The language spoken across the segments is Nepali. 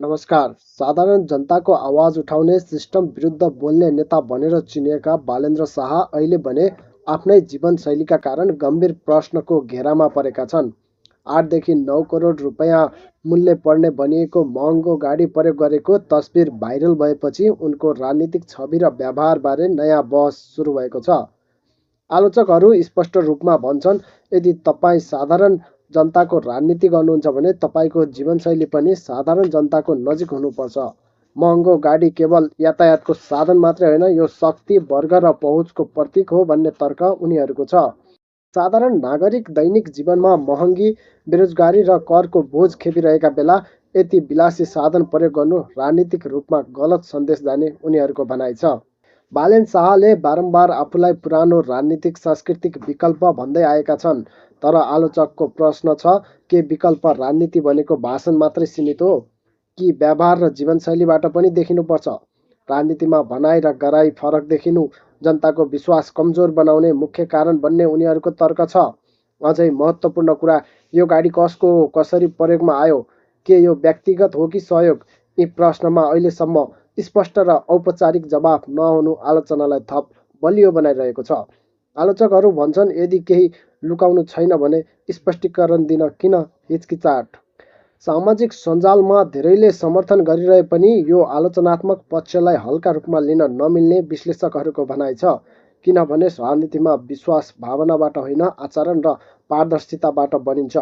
नमस्कार। साधारण जनताको आवाज उठाउने सिस्टम विरुद्ध बोल्ने नेता भनेर चिनिएका बालेन्द्र शाह अहिले भने आफ्नै जीवनशैलीका कारण गम्भीर प्रश्नको घेरामा परेका छन्। 8 देखि 9 करोड रुपैयाँ मूल्य पर्ने भनिएको महँगो गाडी प्रयोग गरेको तस्बिर भाइरल भएपछि उनको राजनीतिक छवि र व्यवहारबारे नयाँ बहस सुरु भएको छ। आलोचकहरू स्पष्ट रूपमा भन्छन्, यदि तपाईँ साधारण जनताको राजनीति गर्नुहुन्छ भने तपाईँको जीवनशैली पनि साधारण जनताको नजिक हुनुपर्छ। महँगो गाडी केवल यातायातको साधन मात्रै होइन, यो शक्ति, वर्ग र पहुँचको प्रतीक हो भन्ने तर्क उनीहरूको छ। साधारण नागरिक दैनिक जीवनमा महँगी, बेरोजगारी र करको बोझ खेपिरहेका बेला यति विलासी साधन प्रयोग गर्नु राजनीतिक रूपमा गलत सन्देश जाने उनीहरूको भनाइ छ। बालेन शाहले बारम्बार आफूलाई पुरानो राजनीतिक सांस्कृतिक विकल्प भन्दै आएका छन्। तर आलोचकको प्रश्न छ, के विकल्प राजनीति भनेको भाषण मात्रै सीमित हो कि व्यवहार र जीवनशैलीबाट पनि देखिनुपर्छ? राजनीतिमा भनाइ र गराइ फरक देखिनु जनताको विश्वास कमजोर बनाउने मुख्य कारण बन्ने उनीहरूको तर्क छ। अझै महत्त्वपूर्ण कुरा, यो गाडी कसको हो, कसरी प्रयोगमा आयो, के यो व्यक्तिगत हो कि सहयोग? यी प्रश्नमा अहिलेसम्म स्पष्ट र औपचारिक जवाफ नहुनु आलोचनालाई थप बलियो बनाइरहेको छ। आलोचकहरू भन्छन्, यदि केही लुकाउनु छैन भने स्पष्टीकरण दिन किन हिचकिचाट? सामाजिक सञ्जालमा धेरैले समर्थन गरिरहे पनि यो आलोचनात्मक पक्षलाई हल्का रूपमा लिन नमिल्ने विश्लेषकहरूको भनाइ छ। किनभने राजनीतिमा विश्वास भावनाबाट होइन, आचरण र पारदर्शिताबाट बनिन्छ।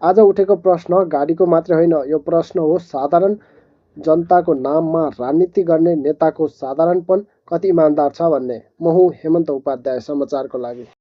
आज उठेको प्रश्न गाडीको मात्रै होइन, यो प्रश्न हो साधारण जनताको नाममा राजनीति गर्ने नेताको साधारणपन कति इमान्दार छ भन्ने। म हुँ हेमन्त उपाध्याय, समाचारको लागि।